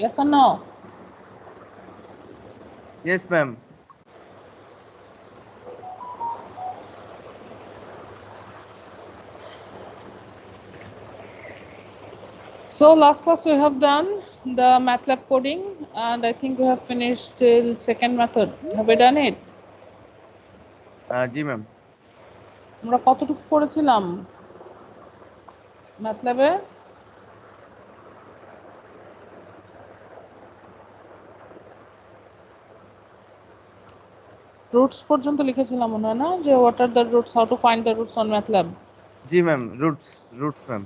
Yes or no? Yes, ma'am. So last class we have done the MATLAB coding, and I think we have finished till second method. Have we done it? G ma'am. আমরা কতটুকু করেছিলাম MATLAB-এ? Roots পর্যন্ত লিখেছিলাম মনে হয় না, যে what are the roots, how to find the roots on MATLAB. G ma'am, roots ma'am.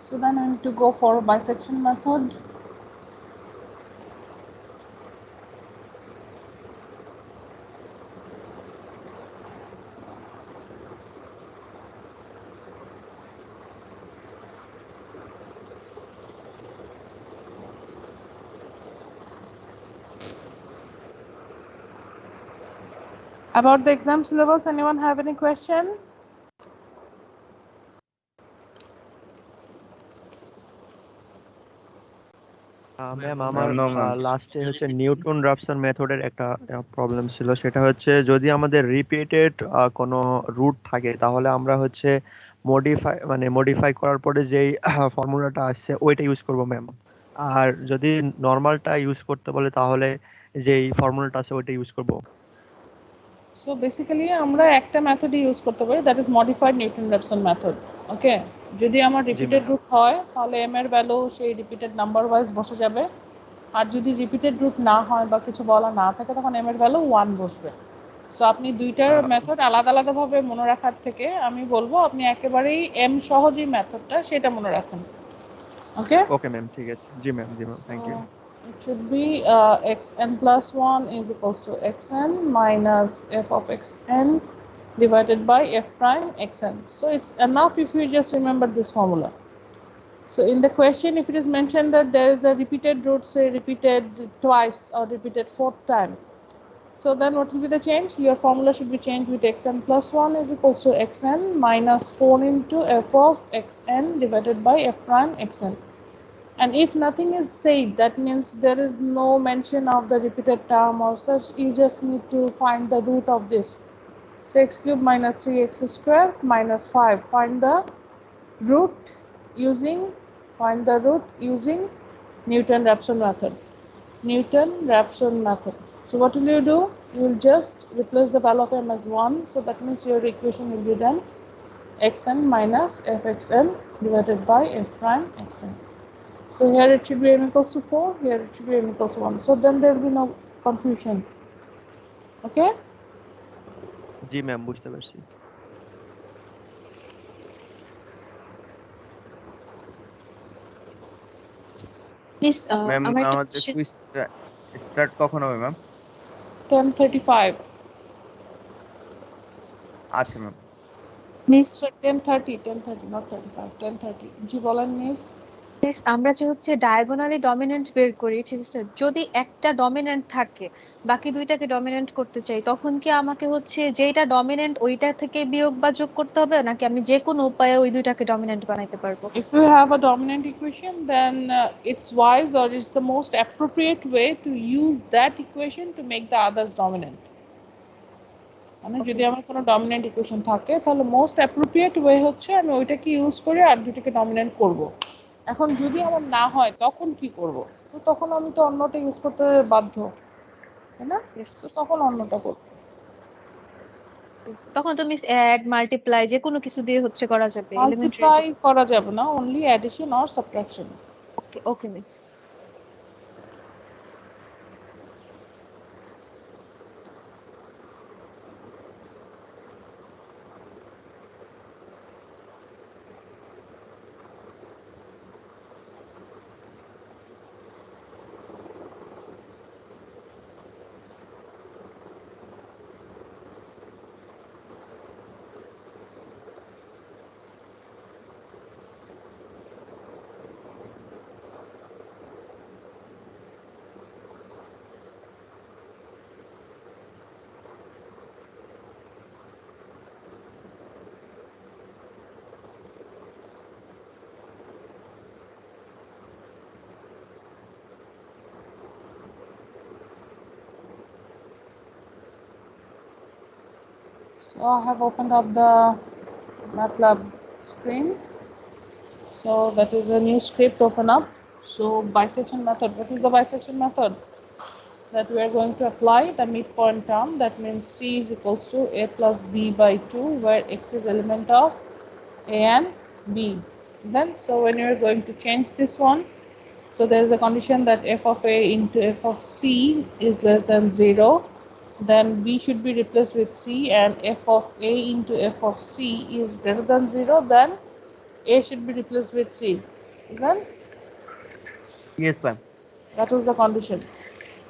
So then I need to go for bisection method. About the exam syllabus, anyone have any question? Ma'am আমার লাস্টে হচ্ছে Newton Raphson মেথডের একটা problem ছিল, সেটা হচ্ছে যদি আমাদের রিপিটেড কোনো রুট থাকে তাহলে আমরা হচ্ছে মডিফাই করার পরে যেই ফর্মুলাটা আসছে ওইটা ইউজ করব ম্যাম, আর যদি নর্মালটা ইউজ করতে বলে তাহলে যেই ফর্মুলাটা আছে ওইটা ইউজ করব। So basically আমরা একটা মেথড ইউজ করতে পারি, that is modified Newton-Raphson method. ওকে, যদি আমার রিপিটেড রুট হয় তাহলে m এর ভ্যালু সেই রিপিটেড নাম্বার ওয়াইজ বসে যাবে, আর যদি রিপিটেড রুট না হয় বা কিছু বলা না থাকে তখন m এর ভ্যালু 1 বসবে। সো আপনি দুইটার মেথড আলাদা আলাদাভাবে মনে রাখার থেকে আমি বলবো আপনি একেবারেই m সহ যে মেথডটা সেটা মনে রাখুন। ওকে ওকে ম্যাম, ঠিক আছে। জি ma'am, thank you. It should be xn plus 1 is equals to xn minus f of xn divided by f prime xn. So it's enough if you just remember this formula. So in the question, if it is mentioned that there is a repeated root, say repeated twice or repeated fourth time, so then what will be the change? Your formula should be changed with xn plus 1 is equals to xn minus 4 into f of xn divided by f prime xn. And if nothing is said, that means there is no mention of the repeated term or such, you just need to find the root of this. So x cubed minus 3x squared minus 5. Find the root using Newton-Raphson method. Newton-Raphson method. So what will you do? You will just replace the value of m as 1. So that means your equation will be then xn minus fxn divided by f prime xn. So here it should be m equals to 4, here it should be m equals to 1. So then there will be no confusion. Okay? G ma'am, বুঝতে পারছি। Please ma'am আমার একটা আমাদের question- quiz start কখন হবে ma'am? 10:35. আচ্ছা ma'am. Miss So 10:30, not 35, 10:30. জি বলেন miss. Please আমরা যে হচ্ছে ডায়াগোনালি ডমিনেন্ট বের করি, ঠিক আছে, যদি একটা ডমিনেন্ট থাকে বাকি দুইটাকে ডমিনেন্ট করতে চাই তখন কি আমাকে হচ্ছে যেটা ডমিনেন্ট ওইটা থেকে বিয়োগ বা যোগ করতে হবে, নাকি আমি যে কোনো উপায়ে ওই দুইটাকে ডমিনেন্ট বানাইতে পারবো? If you have a dominant equation, then it's wise or it's the most appropriate way to use that equation to make the others dominant. মানে যদি আমার কোনো ডমিনেন্ট ইকুয়েশন থাকে তাহলে মোস্ট অ্যাপ্রোপ্রিয়েট ওয়ে হচ্ছে আমি ওইটাকে ইউজ করে আর দুটোকে ডমিনেন্ট করব। এখন যদি আমার না হয় তখন কি করব? তো তখন আমি তো অন্যটা ইউজ করতে বাধ্য, তাই না? তো তখন অন্যটা করব। তখন তো মিস অ্যাড মাল্টিপ্লাই যে কোনো কিছু দিয়ে হচ্ছে করা যাবে, মাল্টিপ্লাই করা যাবে না, only addition or subtraction. Okay okay miss. So I have opened up the MATLAB screen. So that is a new script open up. So bisection method. What is the bisection method? That we are going to apply the midpoint term. That means C is equals to A plus B by 2, where X is element of A and B. Then, so when you are going to change this one, so there is a condition that f of A into f of C is less than 0. Then B should be replaced with C, and f of A into f of C is greater than 0. Then A should be replaced with C. Then Yes, ma'am. that was the condition.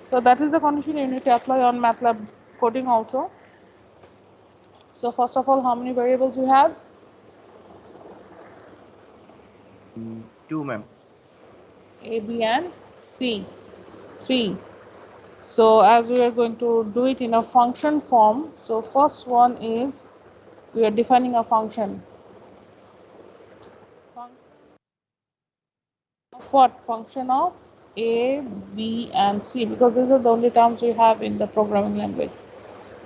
So that is the condition you need to apply on MATLAB coding also. So first of all, how many variables you have? 2, ma'am. A, B, and C. 3. So as we are going to do it in a function form, so first one is we are defining a function. Of what? Function of A, B, and C, because these are the only terms we have in the programming language.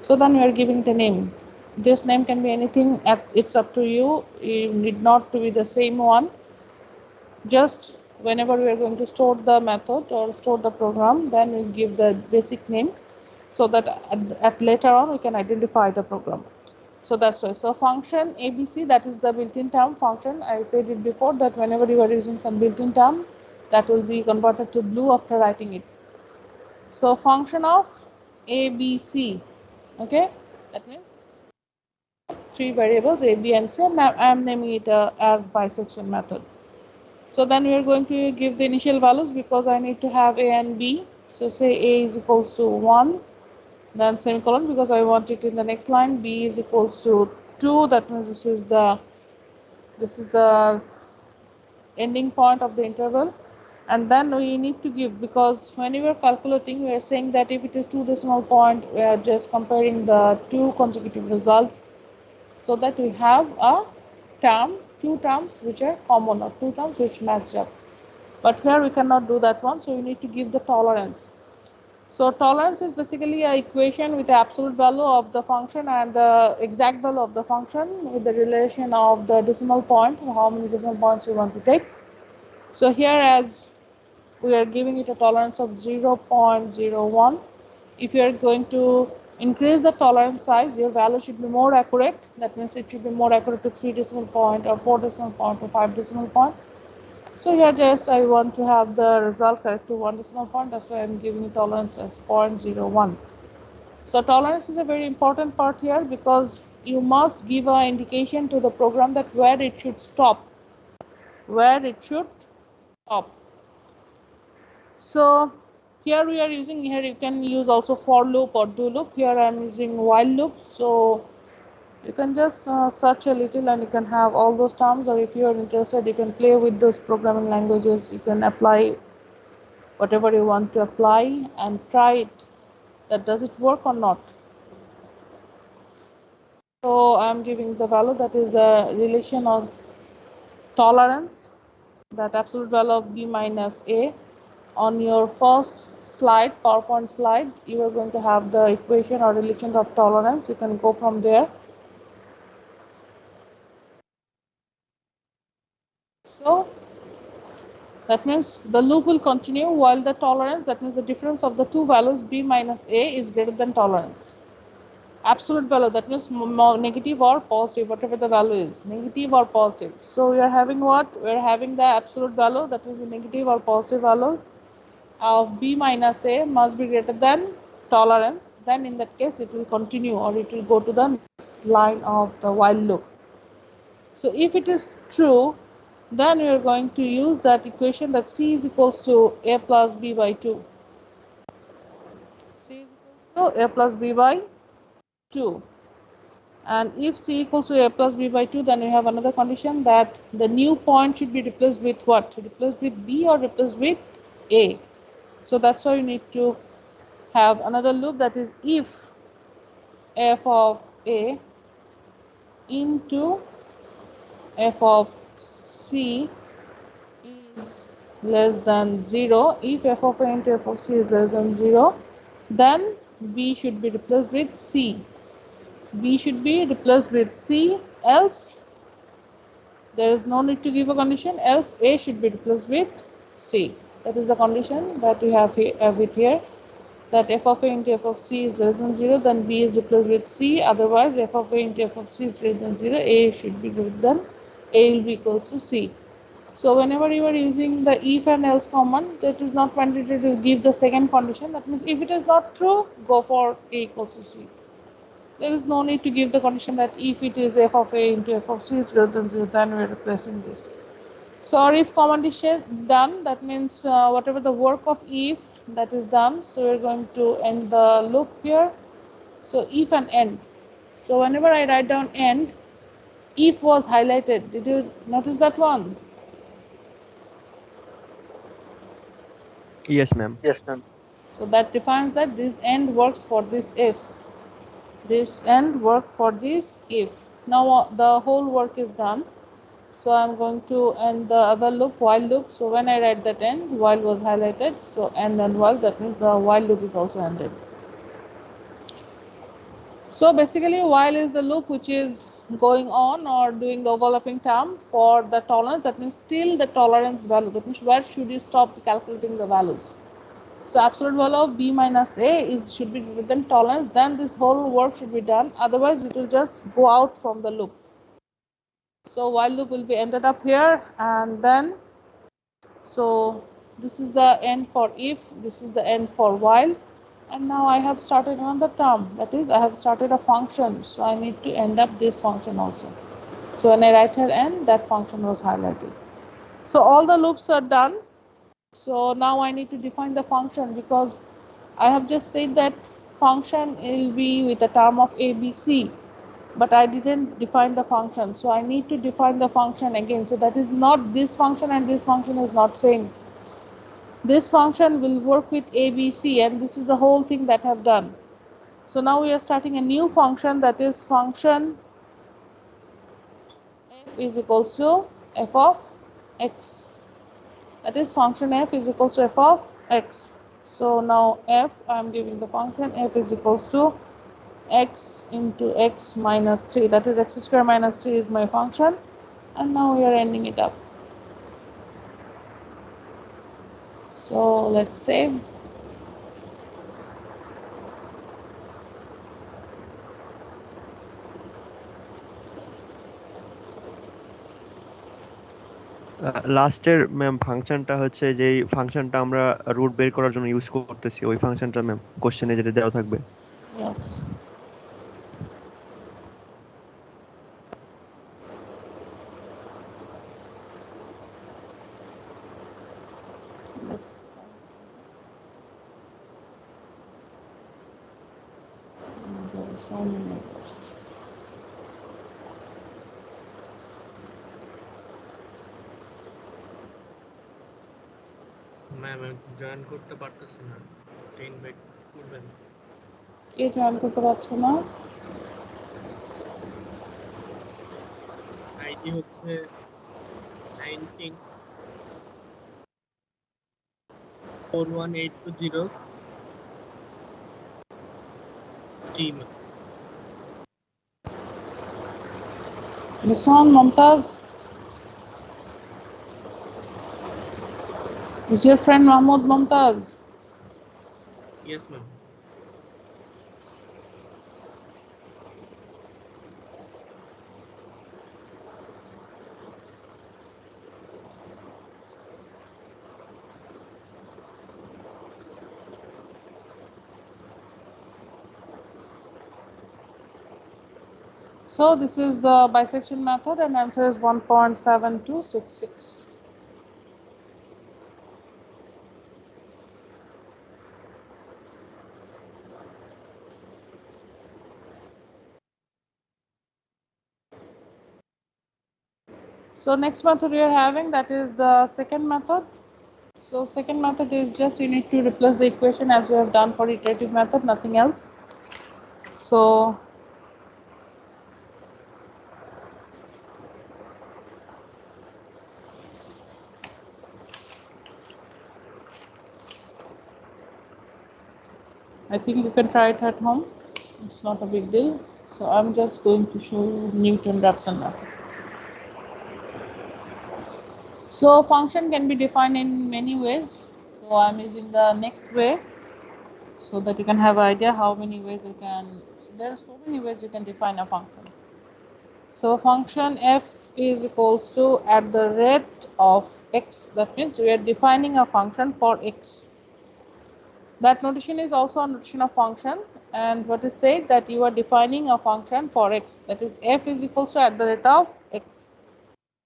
So then we are giving it a name. This name can be anything, it's up to you. You need not to be the same one. Just whenever we are going to store the method or store the program, then we give the basic name so that at later on we can identify the program. So that's why. So function ABC, that is the built-in term function. I said it before that whenever you are using some built-in term, that will be converted to blue after writing it. So function of ABC, okay, that means 3 variables A, B, and C. I am naming it as bisection method. So then we are going to give the initial values because I need to have A and B. So say A is equals to 1, then semicolon because I want it in the next line. B is equals to 2. That means this is the ending point of the interval. And then we need to give, because when we are calculating, we are saying that if it is 2 decimal point, we are just comparing the 2 consecutive results, so that we have a term, 2 terms which are common or 2 terms which match up. But here we cannot do that one, so we need to give the tolerance. So tolerance is basically an equation with the absolute value of the function and the exact value of the function with the relation of the decimal point, how many decimal points you want to take. So here, as we are giving it a tolerance of 0.01, if you are going to increase the tolerance size, your value should be more accurate. That means it should be more accurate to 3 decimal point or 4 decimal point or 5 decimal point. So here just I want to have the result correct to 1 decimal point. That's why I'm giving tolerance as 0.01. So tolerance is a very important part here because you must give an indication to the program that where it should stop. Where it should stop. So here we are using, here you can use also for loop or do loop. Here I am using while loop. So you can just search a little and you can have all those terms, or if you are interested you can play with those programming languages. You can apply whatever you want to apply and try it, that does it work or not. So I'm giving the value that is the relation of tolerance, that absolute value of B minus A. On your first slide, PowerPoint slide, you are going to have the equation or relation of tolerance. You can go from there. So that means the loop will continue while the tolerance, that means the difference of the two values B minus A is greater than tolerance. Absolute value, that means negative or positive, whatever the value is, negative or positive. So we are having what? We are having the absolute value, that is the negative or positive values of B minus A must be greater than tolerance. Then in that case it will continue or it will go to the next line of the while loop. So if it is true, then we are going to use that equation that C is equals to A plus B by 2. C is equals to A plus B by 2. And if C equals to A plus B by 2, then we have another condition that the new point should be replaced with what? Replaced with B or replaced with A. So that's why you need to have another loop, that is if f of A into f of C is less than 0, if f of A into f of C is less than 0, then B should be replaced with C. B should be replaced with C, else there is no need to give a condition, else A should be replaced with C. That is the condition that we have it here, that f of A into f of C is less than 0, then B is replaced with C, otherwise f of A into f of C is greater than 0, A should be greater than, A will be equals to C. So whenever you are using the if and else command, that is not mandated to give the second condition. That means if it is not true, go for A equals to C. There is no need to give the condition that if it is f of A into f of C is greater than 0, then we are replacing this. So our if command is done, that means whatever the work of if that is done, so we are going to end the loop here. So if and end. So whenever I write down end, if was highlighted. Did you notice that one? Yes, ma'am. Yes, ma'am. So that defines that this end works for this if. This end work for this if. Now the whole work is done. So I'm going to end the other loop, while loop. So when I write that end, while was highlighted. So end and while, that means the while loop is also ended. So basically while is the loop which is going on or doing the overlapping term for the tolerance. That means till the tolerance value. That means where should you stop calculating the values. So absolute value of B minus A should be greater than tolerance. Then this whole work should be done. Otherwise it will just go out from the loop. So while loop will be ended up here, and then so this is the end for if, this is the end for while, and now I have started another term, that is I have started a function, so I need to end up this function also. So when I write here end, that function was highlighted. So all the loops are done. So now I need to define the function, because I have just said that function will be with a term of ABC, but I didn't define the function. So I need to define the function again. So that is not this function, and this function is not same. This function will work with ABC, and this is the whole thing that I have done. So now we are starting a new function, that is function f is equals to f of x. That is function f is equals to f of x. So now f, I am giving the function f is equals to x into x minus 3. That is x square minus 3 is my function. And now we are ending it up. So let's save. লাস্টের ma'am ফাংশনটা হচ্ছে যেই ফাংশনটা আমরা root বের করার জন্য use করতেছি, ওই ফাংশনটা ম্যাম কোশ্চেনে যেটা দেওয়া থাকবে। Yes. Let's there are so many numbers. Ma'am join করতে পারতেছি না, ইনভাইট করবেন। কে জয়েন করতে পারছো না? আইডি হচ্ছে 194180 team. This one, Mumtaz. Is your friend Mahmoud Mumtaz? Yes ma'am. So this is the bisection method, and answer is 1.7266. So next method we are having, that is the second method. So second method is just you need to replace the equation as you have done for iterative method, nothing else. So I think you can try it at home. It's not a big deal. So I'm just going to show you Newton-Raphson method. So function can be defined in many ways. So I'm using the next way so that you can have an idea how many ways you can. So there are so many ways you can define a function. So function f is equals to at the rate of x. That means we are defining a function for x. That notation is also a notation of function, and what is said that you are defining a function for x, that is f is equals to at the rate of x.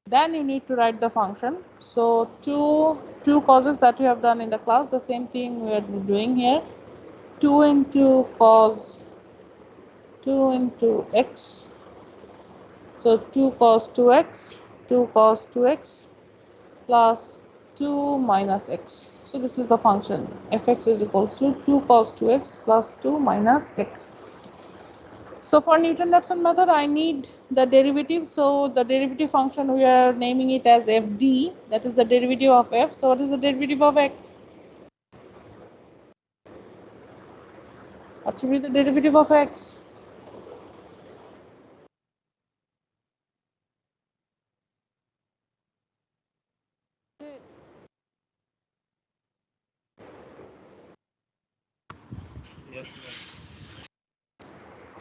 Then you need to write the function. So two causes that we have done in the class, the same thing we are doing here. 2 into cos 2 into x. So 2 cos 2x, 2 cos 2x plus 2 minus x. So this is the function fx is equals to 2 cos 2x plus 2 minus x. So for Newton-Raphson method, I need the derivative. So the derivative function, we are naming it as fd, that is the derivative of f. So what is the derivative of x? What should be the derivative of x?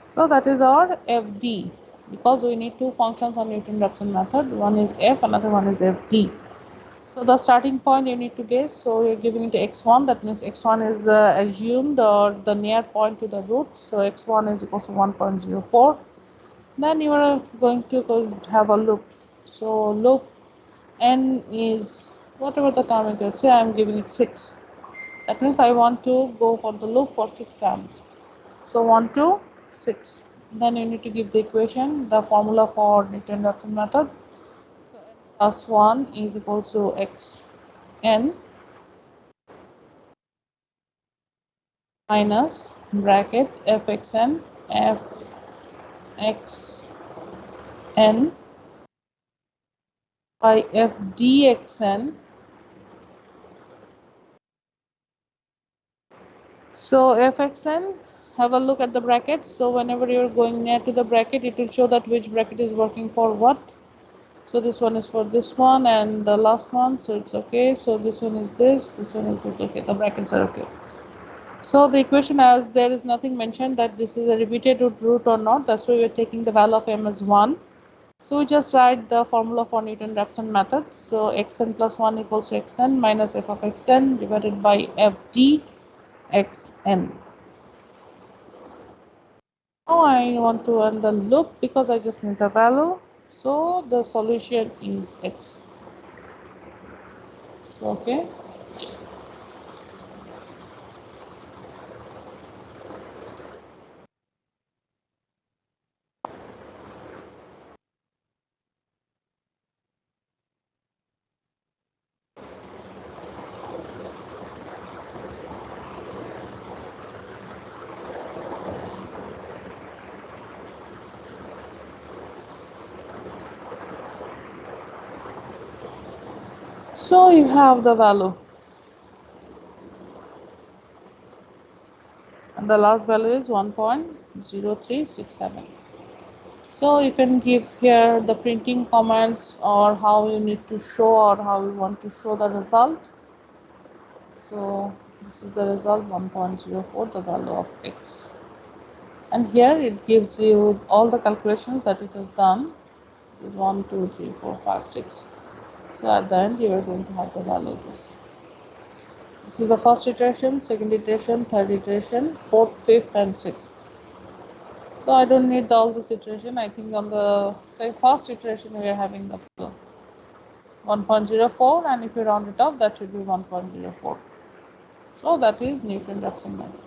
So that is our fd, because we need two functions on Newton-Raphson method. One is f, another one is fd. So the starting point you need to guess. So you're giving it x1. That means x1 is assumed or the near point to the root. So x1 is equals to 1.04. Then you are going to have a loop. So loop n is whatever the term you can say. I'm giving it 6. That means I want to go for the loop for 6 times. So 1 to 6. Then you need to give the equation, the formula for Newton-Raphson method. So n plus 1 is equals to x n minus bracket fxn fxn by fdxn. So fxn, have a look at the brackets. So whenever you're going near to the bracket, it will show that which bracket is working for what. So this one is for this one and the last one, so it's okay. So this one is this one is this. Okay, the brackets are okay. So the equation, as there is nothing mentioned that this is a repeated root or not, that's why we're taking the value of m as 1. So we just write the formula for Newton-Raphson method. So xn plus 1 equals to xn minus f of xn divided by fd xn. Now I want to run the loop because I just need the value. So the solution is x. So okay. So you have the value. And the last value is 1.0367. So you can give here the printing comments or how you need to show or how you want to show the result. So this is the result 1.04, the value of x. And here it gives you all the calculations that it has done. It is 1, 2, 3, 4, 5, 6. So at the end you are going to have the value of this. This is the first iteration, second iteration, third iteration, fourth, fifth, and sixth. So I don't need all this iteration. I think on the first iteration we are having the 1.04, and if you round it up, that should be 1.04. So that is Newton-Raphson method.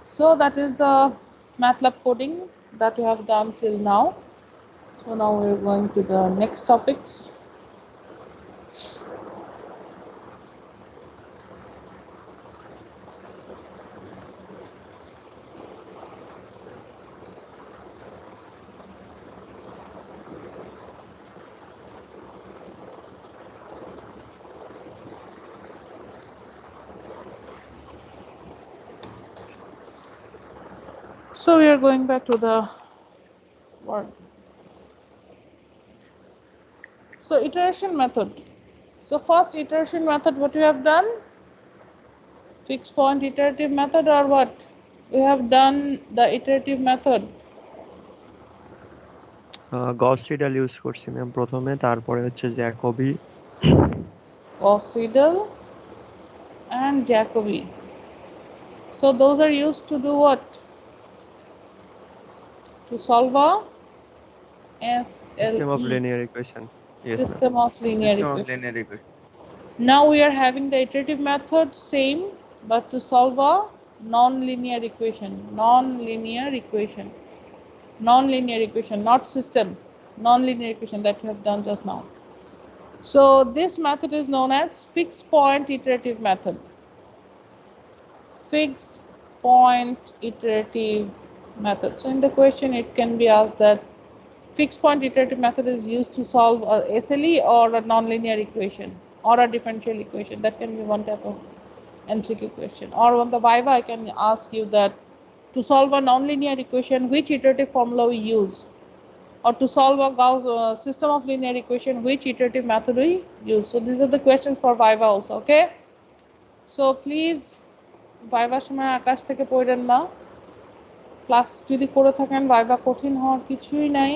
So that is the MATLAB coding that we have done till now. So now we are going to the next topics. So we are going back to the word. So iteration method. So first iteration method, what we have done? Fixed point iterative method, or what? We have done the iterative method. Gauss Seidel use করছি ma'am প্রথমে, তারপরে হচ্ছে Jacobi, Gauss Seidel and Jacobi. So those are used to do what? To solve a system of SLE, linear equation. system of linear System of equation. linear equation. Now we are having the iterative method same, but to solve a non-linear equation. Non-linear equation. Non-linear equation, not system. Non-linear equation that we have done just now. So this method is known as fixed point iterative method. Fixed point iterative method. So in the question it can be asked that fixed point iterative method is used to solve a SLE or a nonlinear equation or a differential equation. That can be one type of MCQ question. Or on the Viva I can ask you that to solve a nonlinear equation, which iterative formula we use? Or to solve a Gauss system of linear equation, which iterative method we use? So these are the questions for Viva also, okay? So please ভাইবার সময় আকাশ থেকে পড়েন না, class যদি করে থাকেন viva কঠিন হওয়ার কিছুই নাই,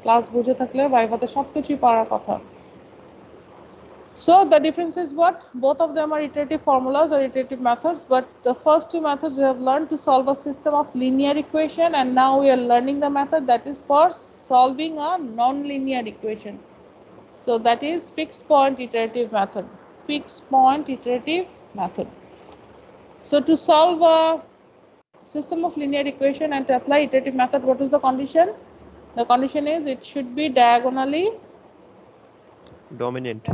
ক্লাস বুঝে থাকলে ভাইবাতে সবকিছুই পারার কথা। So the difference is what? Both of them are iterative formulas or iterative methods, but the first two methods we have learned to solve a system of linear equation, and now we are learning the method that is for solving a non-linear equation. So that is fixed point iterative method. Fixed point iterative method. So to solve a system of linear equation and to apply iterative method, what is the condition? The condition is it should be diagonally dominant.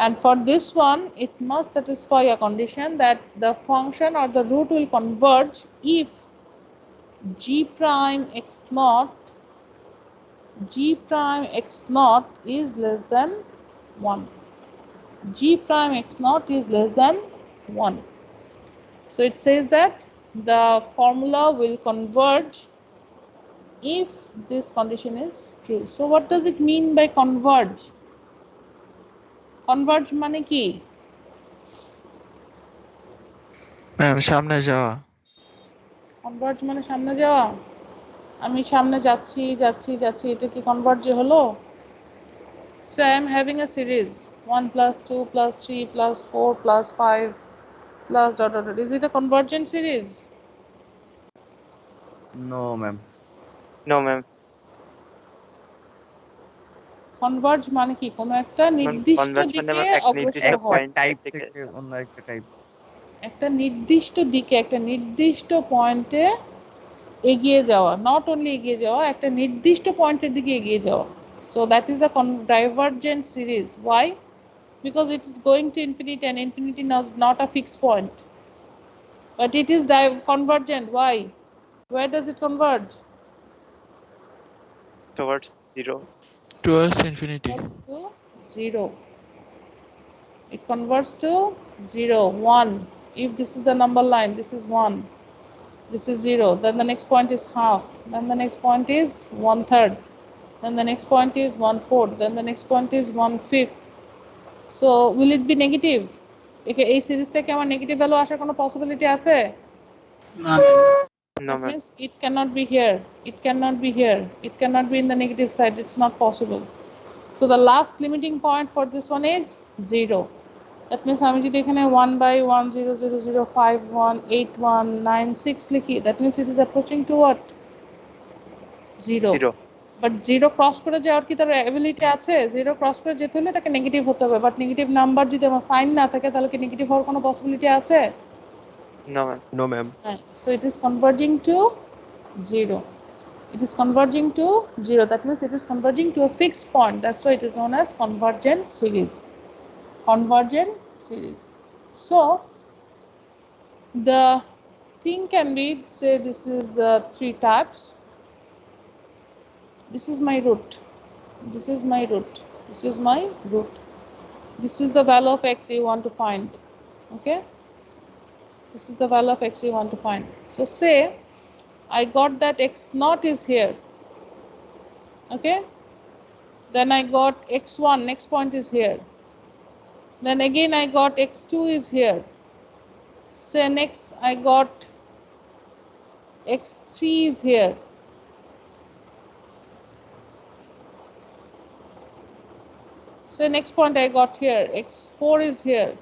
And for this one, it must satisfy a condition that the function or the root will converge if g prime x naught is less than 1. G prime x naught is less than 1. So it says that the formula will converge if this condition is true. So what does it mean by converge? Converge মানে কি? Ma'am সামনে যাওয়া। Converge মানে সামনে যাওয়া। আমি সামনে যাচ্ছি যাচ্ছি যাচ্ছি, এটা কি converge হলো? So I am having a series 1 plus 2 plus 3 plus 4 plus 5 plus dot dot dot. Is it a convergent series? No, ma'am. No, ma'am. Converge মানে কি? কোনো একটা নির্দিষ্ট দিকে অগ্রসর হওয়া। টাইপ থেকে অন্য একটা টাইপ। একটা নির্দিষ্ট দিকে, একটা নির্দিষ্ট পয়েন্টে এগিয়ে যাওয়া, নট অনলি এগিয়ে যাওয়া, একটা নির্দিষ্ট পয়েন্টের দিকে এগিয়ে যাওয়া। So that is a divergent series. Why? Because it is going to infinity, and infinity is not a fixed point, but it is convergent. Why? Where does it converge? Towards 0. Towards infinity. Converts to 0. It converts to 0, 1. If this is the number line, this is 1. This is 0. Then the next point is half. Then the next point is 1/3. Then the next point is 1/4. Then the next point is 1/5. So will it be negative? Okay, এই সিরিজটা কি আমার negative value আসার কোনো possibility আছে? না। No, ma'am. It cannot be here. It cannot be here. It cannot be in the negative side. It's not possible. So the last limiting point for this one is 0. That means আমি যদি এখানে 1/100051819 লিখি, that means it is approaching to what? 0. 0. But 0 cross করে যাওয়ার কি তার ability আছে? 0 cross করে যেতে হলে তাকে নেগেটিভ হতে হবে, বাট নেগেটিভ নাম্বার যদি আমার সাইন না থাকে তাহলে কি নেগেটিভ হওয়ার কোনো পসিবিলিটি আছে? No, ma'am. No, ma'am. So it is converging to 0. It is converging to 0. That means it is converging to a fixed point. That's why it is known as convergent series. Convergent series. So the thing can be, say this is the 3 types. This is my root. This is my root. This is my root. This is the value of x you want to find. Okay. This is the value of x we want to find. So say I got that x naught is here. Okay. Then I got x1, next point is here. Then again I got x2 is here. Say next I got x3 is here. So next point I got here, x4 is here.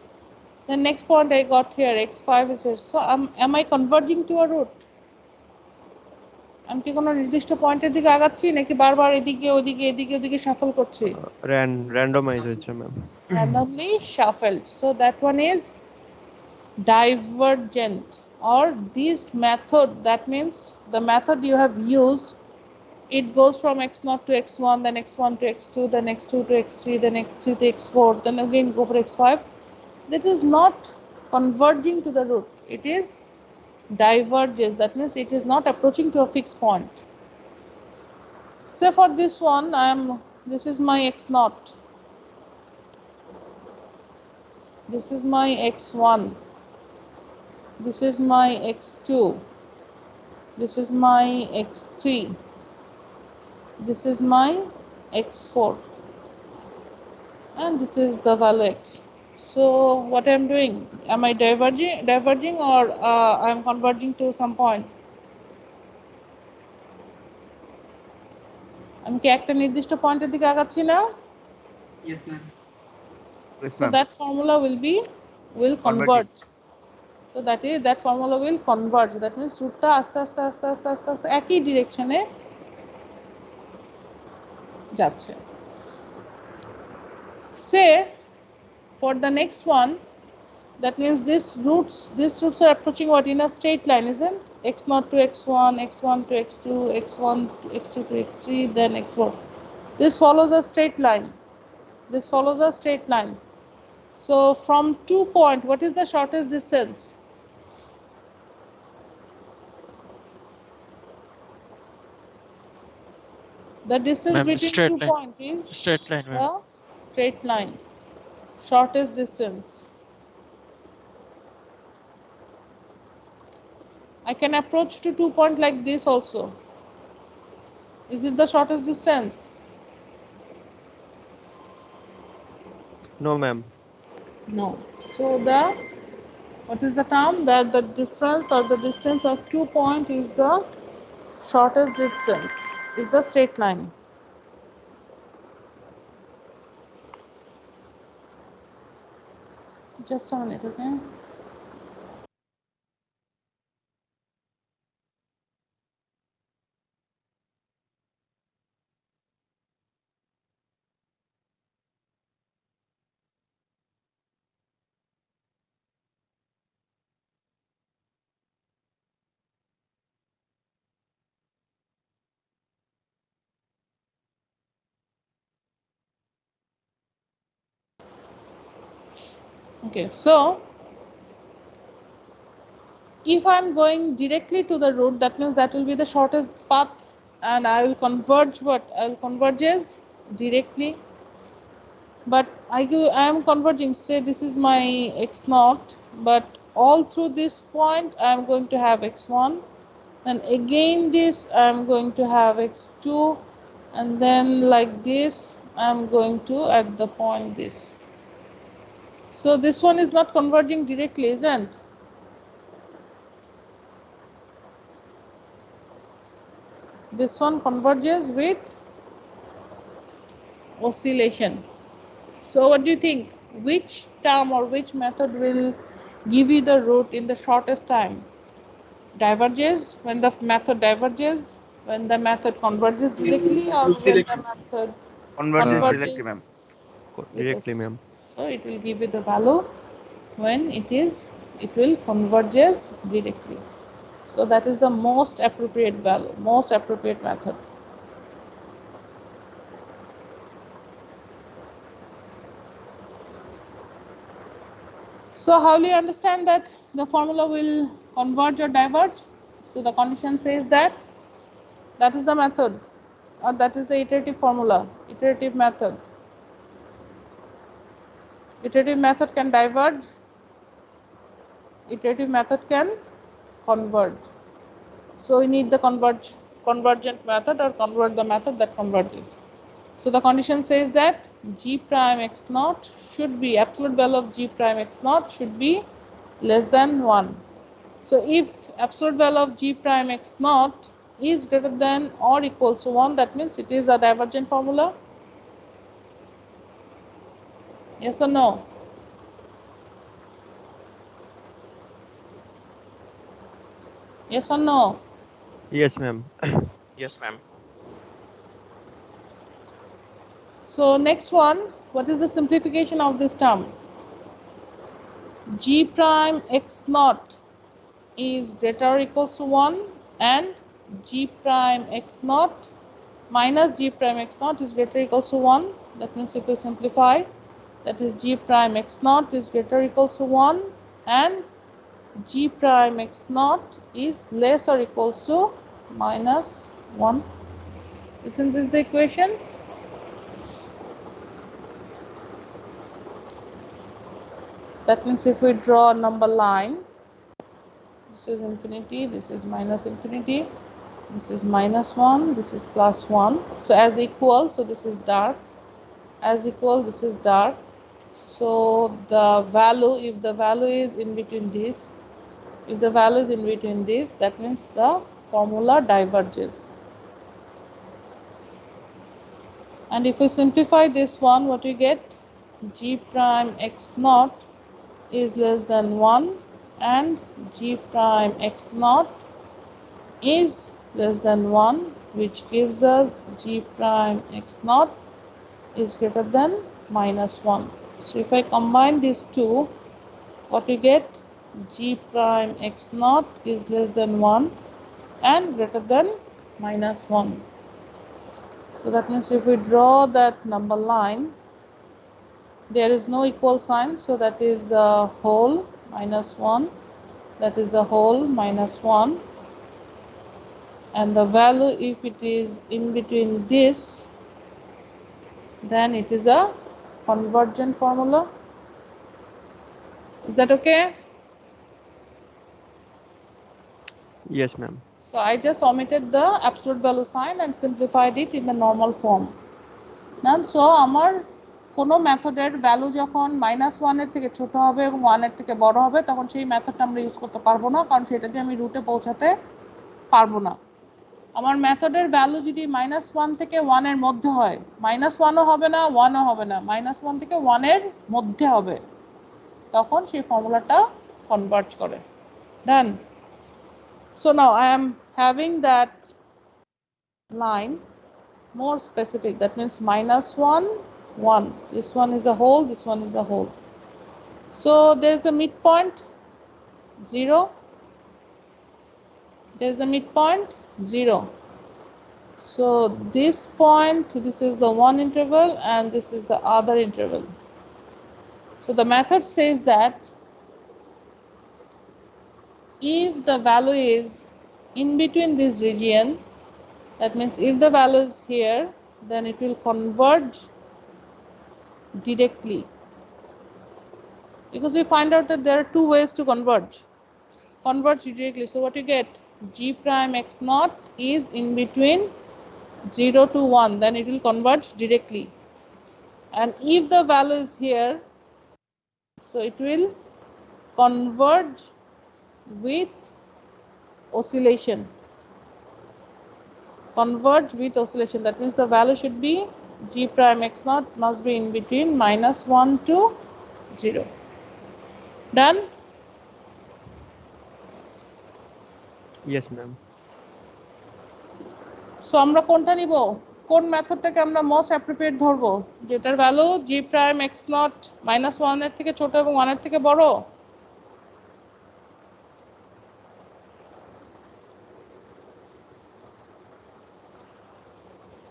The next point I got here, x5 is here. So am I converging to a root? আমি কি কোনো নির্দিষ্ট পয়েন্টের দিকে আগাচ্ছি নাকি বারবার এদিকে ওদিকে এদিকে ওদিকে শাফল করছি? randomize হচ্ছে ma'am. Randomly shuffled. So that one is divergent, or this method, that means the method you have used, it goes from x0 to x1, then x1 to x2, then x2 to x3, then x3 to x4, then again go for x5. That is not converging to the root. It is diverges. That means it is not approaching to a fixed point. Say for this one, this is my x0. This is my x1. This is my x2. This is my x3. This is my x4. And this is the value x. So what I'm doing? Am I diverging or I'm converging to some point? আমি কি একটা নির্দিষ্ট পয়েন্টের দিকে আগাচ্ছি না? Yes, ma'am. So that formula will converge. So that formula will converge. That means রুটটা আস্তে আস্তে আস্তে আস্তে আস্তে আস্তে একই ডিরেকশনে যাচ্ছে। Say for the next one, that means these roots are approaching what in a straight line, isn't? x0 to x1, x1 to x2, x1 to x2 to x3, then x4. This follows a straight line. This follows a straight line. So from 2 point, what is the shortest distance? The distance Ma'am, between straight 2 line. points is Straight line, ma'am. the straight line, shortest distance. I can approach to 2 point like this also. Is it the shortest distance? No ma'am. No. So what is the term? That the difference or the distance of 2 point is the shortest distance, is the straight line. Just a minute, okay? Okay, so if I'm going directly to the root, that means that will be the shortest path, and I will converge what? I will converges directly. But I am converging, say this is my x0, but all through this point I am going to have x1, then again this I am going to have x2, and then like this I am going to at the point this. So this one is not converging directly, isn't? This one converges with oscillation. So what do you think? Which term or which method will give you the root in the shortest time? Diverges, when the method diverges, when the method converges directly, or when the method converges directly, ma'am. Directly, ma'am. So it will give you the value when it will converges directly. So that is the most appropriate value, most appropriate method. So how do you understand that the formula will converge or diverge? So the condition says that is the method, or that is the iterative formula, iterative method. Iterative method can diverge iterative method can converge. So we need the convergent method or convert the method that converges. So the condition says that g prime x naught should be, absolute value of g prime x naught should be less than 1. So if absolute value of g prime x naught is greater than or equals to 1, that means it is a divergent formula. Yes or no? Yes or no? Yes, ma'am. Yes, ma'am. So next one, what is the simplification of this term? G prime x naught is greater or equals to 1 and g prime x naught minus g prime x naught is greater or equals to 1. That means if we simplify, that is g prime x naught is greater or equals to 1 and g prime x naught is less or equals to minus 1. Isn't this the equation? That means if we draw a number line, this is infinity, this is minus infinity, this is minus 1, this is plus 1. So as equal, so this is dark, as equal, this is dark. So the value, if the value is in between this, if the value is in between this, that means the formula diverges. And if we simplify this one, what we get? G prime x naught is less than 1 and g prime x naught is less than 1, which gives us g prime x naught is greater than minus 1. So if I combine these two, what we get? G prime x naught is less than 1 and greater than minus 1. So that means if we draw that number line, there is no equal sign, so that is a whole minus 1, that is a whole minus 1, and the value, if it is in between this, then it is a convergent formula. Is that okay? Yes, ma'am. So I just omitted the absolute value sign and simplified it in the normal form. Now, so আমার কোনো মেথডের value যখন -1 এর থেকে ছোট হবে এবং 1 এর থেকে বড় হবে, তখন সেই মেথডটা আমরা ইউজ করতে পারবো না, কারণ সেটা দিয়ে আমি রুটে পৌঁছাতে পারবো না। আমার মেথডের ভ্যালু যদি -1 থেকে 1 এর মধ্যে হয়, -1ও হবে না, 1ও হবে না, -1 থেকে 1 এর মধ্যে হবে, তখন সেই ফর্মুলাটা কনভার্জ করে। ডান। So now I am having that line more specific, that means -1, 1. This one is a whole, this one is a whole. So there is a midpoint 0. There is a midpoint 0. So this point, this is the one interval and this is the other interval. So the method says that if the value is in between this region, that means if the value is here, then it will converge directly, because we find out that there are two ways to converge directly. So what you get? G prime x naught is in between 0 to 1, then it will converge directly. And if the value is here, so it will converge with oscillation. Converge with oscillation, that means the value should be G prime x naught must be in between -1 to 0. Done? Yes, ma'am. So আমরা কোনটা নিব? কোন মেথডটাকে আমরা most appropriate ধরবো, যেটার value G prime x naught -1 এর থেকে ছোট এবং 1 এর থেকে বড়?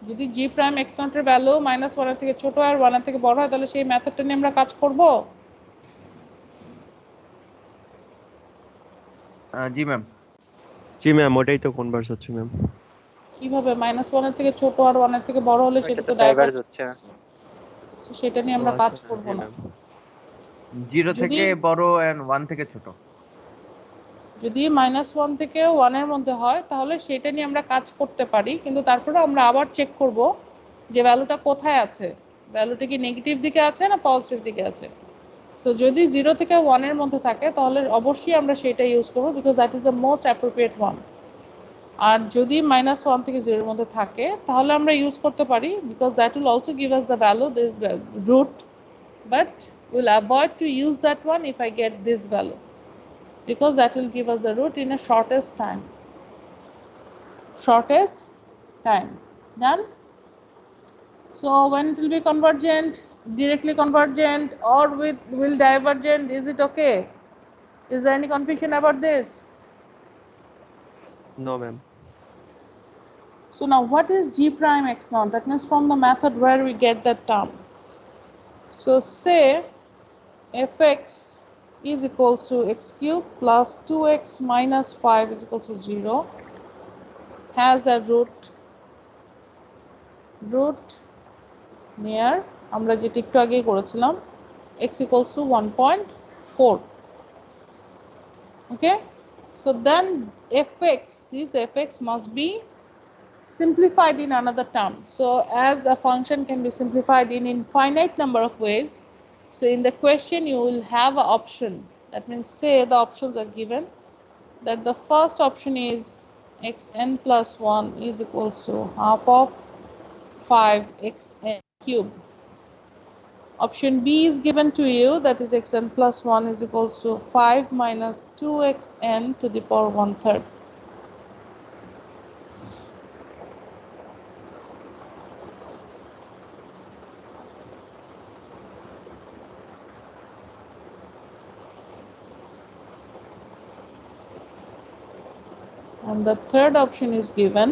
যদি G prime x naught এর ভ্যালু -1 এর থেকে ছোট আর 1 এর থেকে বড় হয়, তাহলে সেই মেথডটা নিয়ে আমরা কাজ করব? জি ম্যাম। জি ম্যাম, ওটাই তো কনভার্স হচ্ছে ম্যাম। কিভাবে? -1 এর থেকে ছোট আর 1 এর থেকে বড় হলে সেটা তো ডাইভার্জ হচ্ছে। সো সেটা নিয়ে আমরা কাজ করব না। 0 থেকে বড় এন্ড 1 থেকে ছোট। যদি -1 থেকে 1 এর মধ্যে হয় তাহলে সেটা নিয়ে আমরা কাজ করতে পারি, কিন্তু তারপরে আমরা আবার চেক করব যে ভ্যালুটা কোথায় আছে, ভ্যালুটা কি নেগেটিভ দিকে আছে না পজিটিভ দিকে আছে। সো যদি 0 থেকে 1 এর মধ্যে থাকে তাহলে অবশ্যই আমরা সেটা ইউজ করব, because that is the most appropriate one. আর যদি -1 থেকে 0 এর মধ্যে থাকে তাহলে আমরা ইউজ করতে পারি, because that will also give us the value this route, but we'll avoid to use that one if I get this value, because that will give us the root in a shortest time. Done. So when it will be convergent, directly convergent, or with will divergent, is it okay? Is there any confusion about this? No, ma'am. So now what is g prime x naught? That means from the method where we get that term. So say fx is equals to x cube plus 2x minus 5 is equals to 0 has a root near, আমরা যেটা একটু আগেই করেছিলাম, x equals to 1.4. Okay, so then this fx must be simplified in another term. So as a function can be simplified in infinite number of ways, so in the question you will have an option. That means say the options are given, that the first option is xn plus 1 is equals to half of 5xn cube. Option B is given to you, that is xn plus 1 is equals to 5 minus 2xn to the power 1/3. And the third option is given,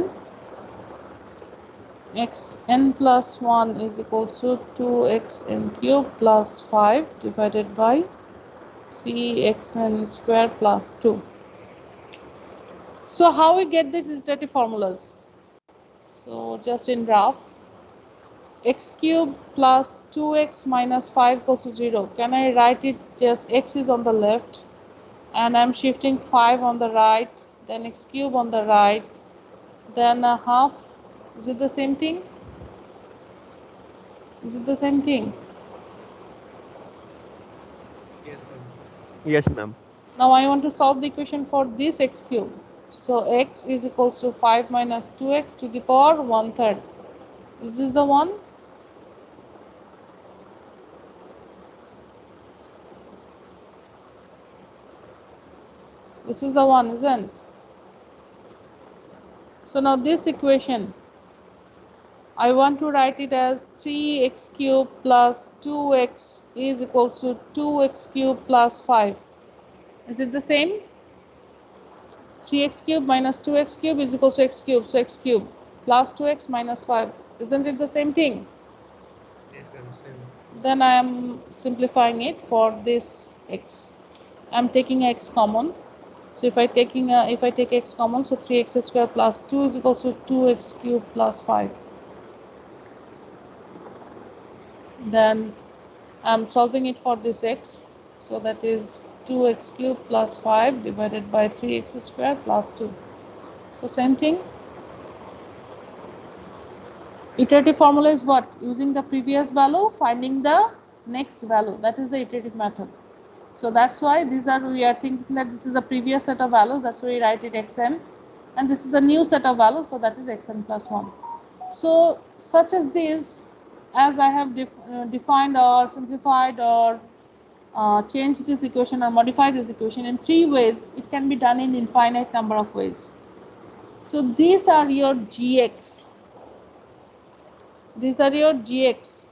xn plus 1 is equals to 2xn cube plus 5 divided by 3xn square plus 2. So how we get the digitative formulas? So just in rough, x cube plus 2x minus 5 equals to 0. Can I write it just x is on the left and I'm shifting 5 on the right, then x cube on the right, then a half. Is it the same thing? Is it the same thing? Yes, ma'am. Yes, ma'am. Now I want to solve the equation for this x cube. So x is equals to 5 minus 2x to the power 1/3. Is this the one? This is the one, isn't it? So now this equation, I want to write it as 3x cube plus 2x is equals to 2x cube plus 5. Is it the same? 3x cube minus 2x cube is equals to x cube, so x cube plus 2x minus 5. Isn't it the same thing? Yes, ma'am. Same. Then I am simplifying it for this x. I am taking x common. So if I take x common, so 3x square plus 2 is equals to 2x cube plus 5. Then I am solving it for this x. So that is 2x cube plus 5 divided by 3x square plus 2. So same thing. Iterative formula is what? Using the previous value, finding the next value. That is the iterative method. So that's why we are thinking that this is a previous set of values. That's why we write it xn. And this is the new set of values. So that is xn plus 1. So such as this, as I have defined or simplified or changed this equation or modified this equation in 3 ways, it can be done in infinite number of ways. So these are your gx. These are your gx.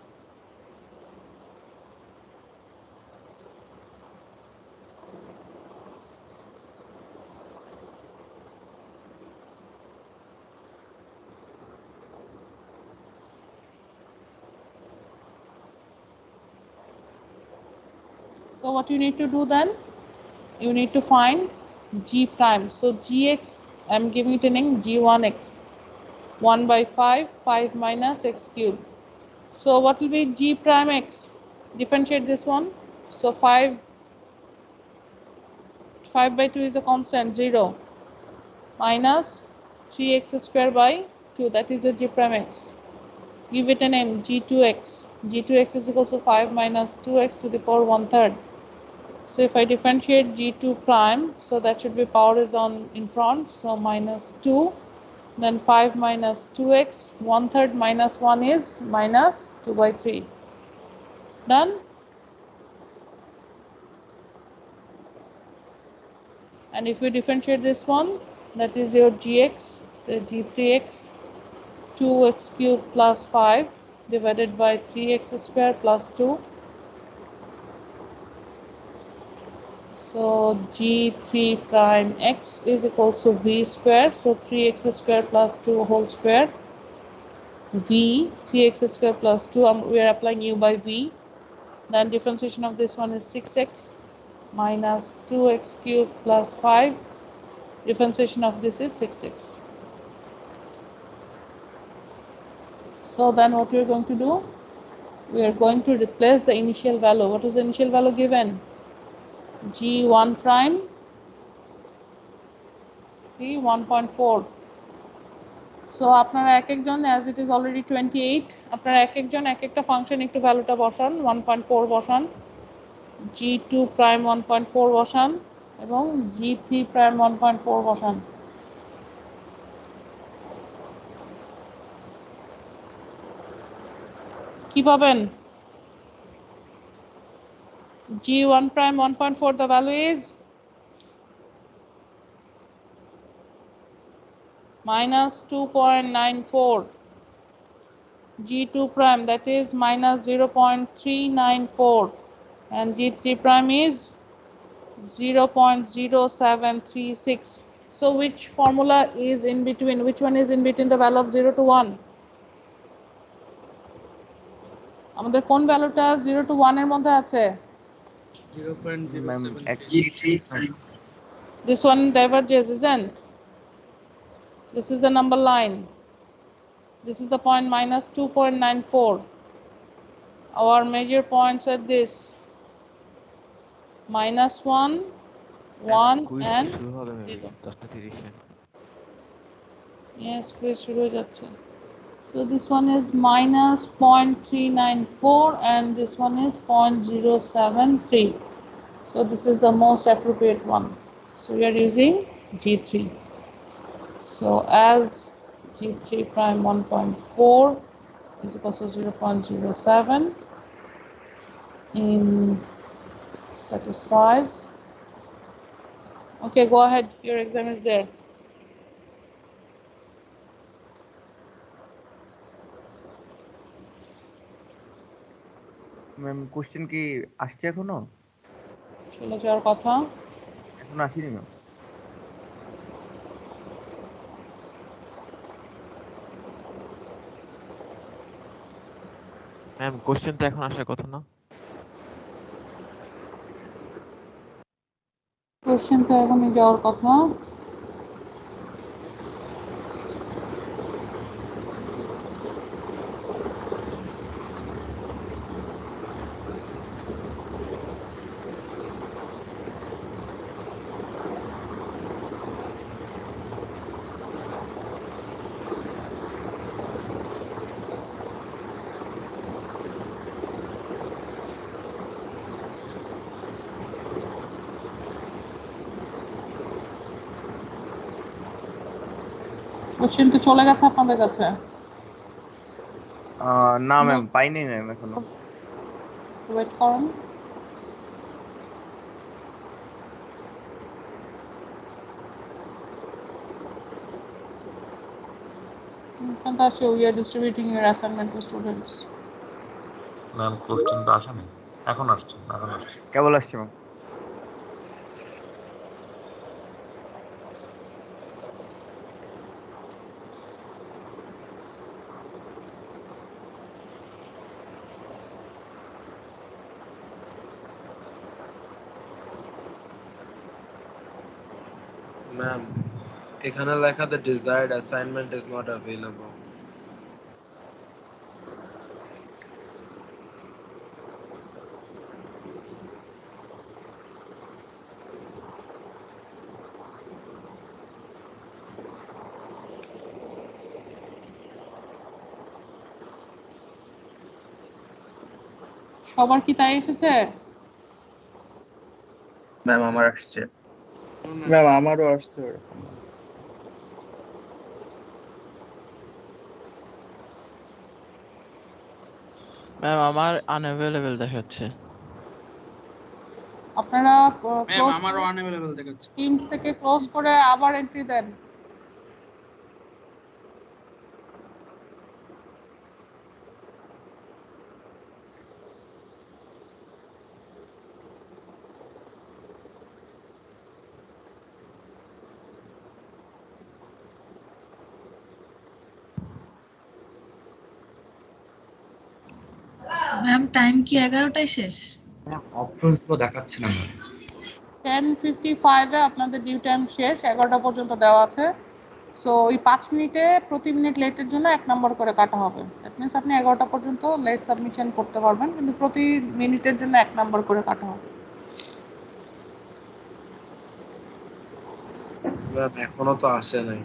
So what you need to do then? You need to find g prime. So gx, I'm giving it a name, g1x. 1 by 5, 5 minus x cube. So what will be g prime x? Differentiate this one. So 5 5 by 2 is a constant, 0. Minus 3x square by 2, that is your g prime x. Give it a name, g2x. g2x is equal to 5 minus 2x to the power 1/3. So if I differentiate g2 prime, so that should be power is on in front, so minus 2. Then 5 minus 2x, 1/3 minus 1 is minus 2 by 3. Done? And if you differentiate this one, that is your gx, so g3x, 2x cubed plus 5 divided by 3x square plus 2. So g3 prime x is equals to v square, so 3x square plus 2 whole square. V, 3x square plus 2, we are applying u by v. Then differentiation of this one is 6x minus 2x cubed plus 5. Differentiation of this is 6x. So then what we are going to do? We are going to replace the initial value. What is the initial value given? G1 prime, see 1.4. So আপনারা এক একজন, as it is already 28, আপনারা এক একজন এক একটা function একটু ভ্যালুটা বসান, 1.4 বসান, g2 prime 1.4 বসান এবং g3 prime 1.4 বসান। কি পাবেন? g1 prime 1.4, the value is minus 2.94. g2 prime, that is minus 0.394, and g3 prime is 0.0736. So which formula is in between? Which one is in between the value of 0 to 1? আমাদের কোন ভ্যালুটা 0 to 1 এর মধ্যে আছে? 0.07. This one diverges, isn't? This is the number line. This is the point minus 2.94. Our major points are this: minus 1, 1 and 0. Yes, quiz শুরু হয়ে যাচ্ছে. So this one is minus 0.394 and this one is 0.073. So this is the most appropriate one. So we are using G3. So as G3 prime 1.4 is equal to 0.07 in satisfies. Okay, go ahead. Your exam is there. Ma'am question কি আসছে এখনো? চলে যাওয়ার কথা। এখন আসেনি ma'am. Ma'am question তো এখন আসার কথা না? কোশ্চেন তো এখনই যাওয়ার কথা। কোশ্চেন তো চলে গেছে আপনাদের কাছে? না ম্যাম, পাইনি ম্যাম এখনো। ওয়েট করুন। Fantastic, we are distributing your assignment to students. Ma'am question তো আসেনি, এখন আসছে। কেবল আসছে ম্যাম। ম্যাম এখানে লেখা the desired assignment is not available. সবার কি তাই এসেছে? ম্যাম আমার আসছে। ম্যাম আমারও আসছে ওরকম। ম্যাম আমার আনঅ্যাভেলেবল দেখাচ্ছে। আপনারা ম্যাম আমারও আনঅ্যাভেলেবল দেখাচ্ছে। টিমস থেকে ক্লোজ করে আবার এন্ট্রি দেন। ম্যাম টাইম কি 11টায় শেষ? অপশনস গুলো দেখাচ্ছে না ম্যাম। 10:55 এ আপনাদের ডিউ টাইম শেষ, 11টা পর্যন্ত দেওয়া আছে। সো ওই 5 মিনিটে প্রতি মিনিট লেটের জন্য 1 নম্বর করে কাটা হবে। দ্যাট মিনস আপনি 11টা পর্যন্ত লেট সাবমিশন করতে পারবেন, কিন্তু প্রতি মিনিটের জন্য 1 নম্বর করে কাটা হবে। ম্যাম এখনো তো আসে নাই।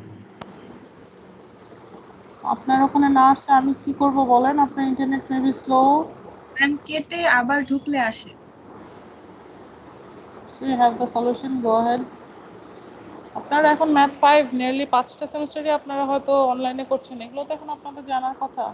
আপনার ওখানে না আসলে আমি কি করব বলেন? আপনার ইন্টারনেট মেবি স্লো। ম্যাম কেটে আবার ঢুকলে আসে। So you have the solution, go ahead. আপনারা এখন ম্যাথ 5 নিয়ারলি 5টা সেমিস্টারই আপনারা হয়তো অনলাইনে করছেন, এগুলো তো এখন আপনাদের জানার কথা।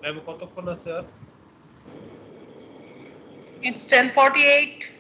ম্যাম কতক্ষণ আছে আর? It's 10:48.